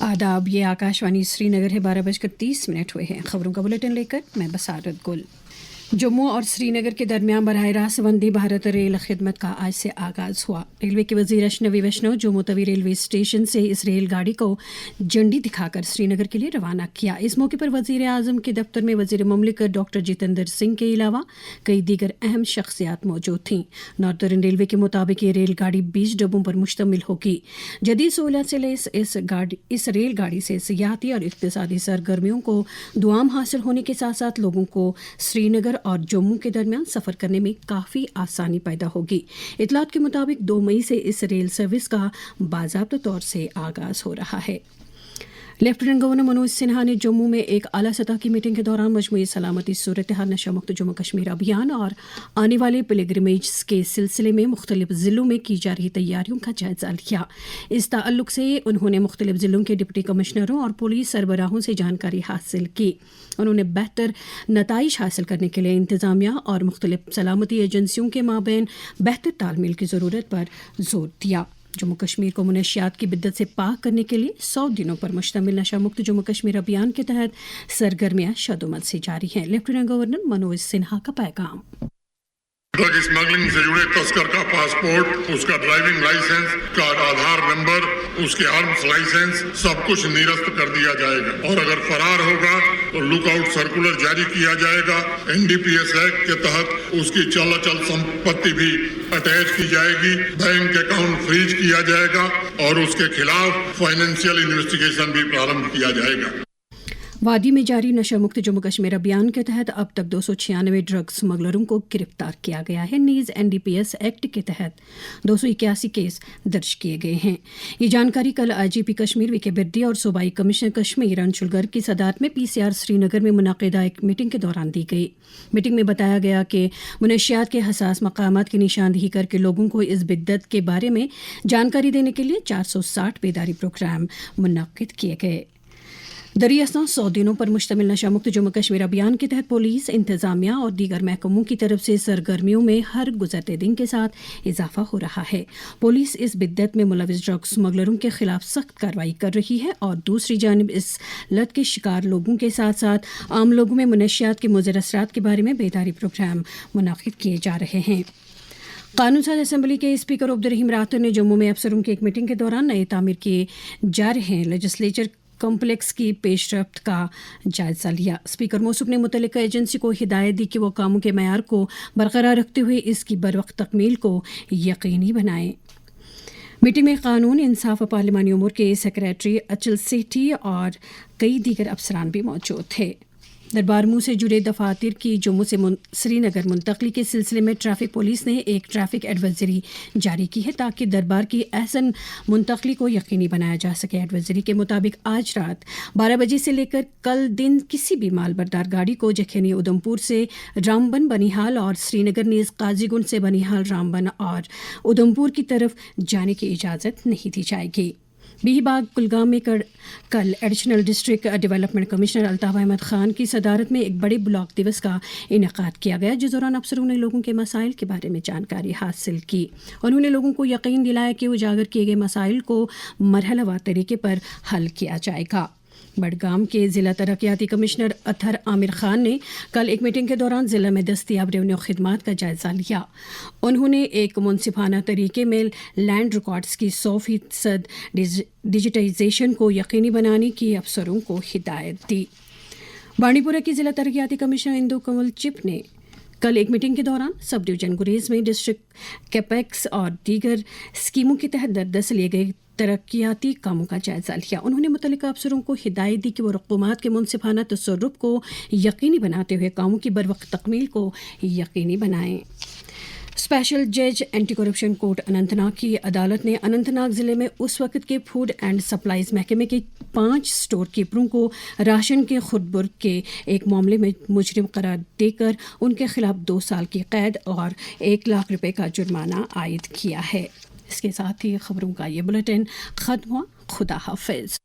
आदाब, ये आकाशवाणी श्रीनगर है। 12:30 हुए हैं। खबरों का बुलेटिन लेकर मैं बसारत गुल। जम्मू और श्रीनगर के दरमियान बराह रास्त वंदे भारत रेल खिदमत का आज से आगाज़ हुआ। रेलवे के वज़ीर अशनवी वैष्णव जम्मू तवी रेलवे स्टेशन से इस रेलगाड़ी को झंडी दिखाकर श्रीनगर के लिए रवाना किया। इस मौके पर वज़ीर आज़म के दफ्तर में वज़ीर मुमलिकत डॉक्टर जितेंद्र सिंह के अलावा कई दीगर अहम शख्सियात मौजूद थीं। नॉर्दर्न रेलवे के मुताबिक ये रेलगाड़ी 20 डब्बों पर मुश्तमिल होगी। जदीद सहूलत से लैस इस रेलगाड़ी से सियाहती और इक़्तिसादी सरगर्मियों को दुआम हासिल होने के साथ साथ लोगों को श्रीनगर और जम्मू के दरमियान सफ़र करने में काफ़ी आसानी पैदा होगी। इतलात के मुताबिक 2 मई से इस रेल सर्विस का बाज़ाब्ता तौर से आगाज़ हो रहा है। लेफ्टिनेंट गवर्नर मनोज सिन्हा ने जम्मू में एक आला सतह की मीटिंग के दौरान मजमूई सलामती सूरत हाल, नशा मुक्त जम्मू कश्मीर अभियान और आने वाले पिलग्रिमेज के सिलसिले में मुख्तलिफ ज़िलों में की जा रही तैयारियों का जायज़ा लिया। इस ताल्लुक से उन्होंने मुख्तलिफ ज़िलों के डिप्टी कमिश्नरों और पुलिस सरबराहों से जानकारी हासिल की। उन्होंने बेहतर नताइज हासिल करने के लिए इंतज़ामिया और मुख्तलिफ सलामती एजेंसियों के माबैन बेहतर तालमेल की ज़रूरत पर जोर दिया। जम्मू कश्मीर को मुनशियात की बिद्दत से पाक करने के लिए 100 दिनों पर मुश्तमिल नशा मुक्त जम्मू कश्मीर अभियान के तहत सरगर्मियां शदोमत से जारी हैं। लेफ्टिनेंट गवर्नर मनोज सिन्हा का पैगाम। ड्रग स्मगलिंग से जुड़े तस्कर का पासपोर्ट, उसका ड्राइविंग लाइसेंस का आधार नंबर, उसके आर्म्स लाइसेंस सब कुछ निरस्त कर दिया जाएगा और अगर फरार होगा तो लुकआउट सर्कुलर जारी किया जाएगा। NDPS एक्ट के तहत उसकी चल संपत्ति भी अटैच की जाएगी, बैंक अकाउंट फ्रीज किया जाएगा और उसके खिलाफ फाइनेंशियल इन्वेस्टिगेशन भी प्रारंभ किया जाएगा। वादी में जारी नशा मुक्त जम्मू कश्मीर अभियान के तहत अब तक 296 ड्रग स्मगलरों को गिरफ्तार किया गया है। नीज NDPS एक्ट के तहत 281 केस दर्ज किए गए हैं। ये जानकारी कल IGP कश्मीर VK बिर्दी और सूबाई कमिश्नर कश्मीर अंशुल गर्ग की सदारत में PCR श्रीनगर में मुनाकिदा एक मीटिंग के दौरान दी गई। मीटिंग में बताया गया कि मुनशियात के हसास मकामात की निशानदेही करके लोगों को इस बिद्दत के बारे में जानकारी देने के लिए 460 बेदारी प्रोग्राम मुनक्किद किए गए। दरियास्तां 100 दिनों पर मुश्तमिल नशा मुक्त जम्मू कश्मीर अभियान के तहत पुलिस, इंतजामिया और दीगर महकमों की तरफ से सरगर्मियों में हर गुजरते दिन के साथ इजाफा हो रहा है। पुलिस इस बिद्दत में मुलविस ड्रग स्मगलरों के खिलाफ सख्त कार्रवाई कर रही है और दूसरी जानिब इस लत के शिकार लोगों के साथ साथ आम लोगों में मुनशियात के मुज़र असरात के बारे में बेदारी प्रोग्राम मुनाकिद किए जा रहे हैं। कानून साज असम्बली के स्पीकर अब्दुर्रहीम रातर ने जम्मू में अफसरों की एक मीटिंग के दौरान नए तामीर किए जा रहे लेजिस्लेचर कॉम्प्लेक्स की पेशरफ्त का जायज़ा लिया। स्पीकर मौसूफ ने मुतल्लिका एजेंसी को हिदायत दी कि वो कामों के मयार को बरकरार रखते हुए इसकी बरवक्त तकमील को यकीनी बनाएं। मीटिंग में कानून, इंसाफ व पार्लिमानी उमूर के सेक्रेटरी अचल सेठी और कई दीगर अफसरान भी मौजूद थे। दरबारमू से जुड़े दफातर की जम्मू से श्रीनगर मुंतकली के सिलसिले में ट्रैफिक पुलिस ने एक ट्रैफिक एडवाइजरी जारी की है ताकि दरबार की अहसन मुंतकली को यकीनी बनाया जा सके। एडवाइजरी के मुताबिक आज रात 12 बजे से लेकर कल दिन किसी भी मालबरदार गाड़ी को जखेनी उधमपुर से रामबन बनिहाल और श्रीनगर नीज काजीगुंड से बनिहाल रामबन और उधमपुर की तरफ जाने की इजाज़त नहीं दी जाएगी। बीबाग कुलगाम में कल additional district development commissioner Altaf Ahmad Khan की सदारत में एक बड़े ब्लॉक दिवस का इनेकाद किया गया, जिस दौरान अफसरों ने लोगों के मसाइल के बारे में जानकारी हासिल की। उन्होंने लोगों को यकीन दिलाया कि उजागर किए गए मसाइल को मरहलावार तरीके पर हल किया जाएगा। बडगाम के ज़िला तरक्याती कमिश्नर अतहर आमिर खान ने कल एक मीटिंग के दौरान ज़िला में दस्तियाब रेवेन्यू खिदमात का जायज़ा लिया। उन्होंने एक मुनसिफाना तरीके में लैंड रिकॉर्ड्स की 100% डिजिटाइजेशन को यकीनी बनाने की अफसरों को हिदायत दी। बांडीपुरा की ज़िला तरक्याती कमिश्नर इंदु कंवल चिप ने कल एक मीटिंग के दौरान सब डिवीज़न गुरेज में डिस्ट्रिक्ट कैपेक्स और दीगर स्कीमों के तहत दरदस लिए गए तरक्याती कामों का जायज़ा लिया। उन्होंने मुतल्लिका अफसरों को हिदायत दी कि वो रक़ूमात के मुनसिफाना तसर्रुफ़ को यकीनी बनाते हुए कामों की बरवक्त तकमील को यकीनी बनाएं। स्पेशल जज एंटी करप्शन कोर्ट अनंतनाग की अदालत ने अनंतनाग ज़िले में उस वक्त के फूड एंड सप्लाईज महकमे के 5 स्टोर कीपरों को राशन के खुर्द-बुर्द के एक मामले में मुजरिम करार देकर उनके खिलाफ 2 साल की कैद और 1 लाख रुपए का जुर्माना आयद किया है। इसके साथ ही खबरों का ये बुलेटिन ख़त्म हुआ। खुदा हाफिज़।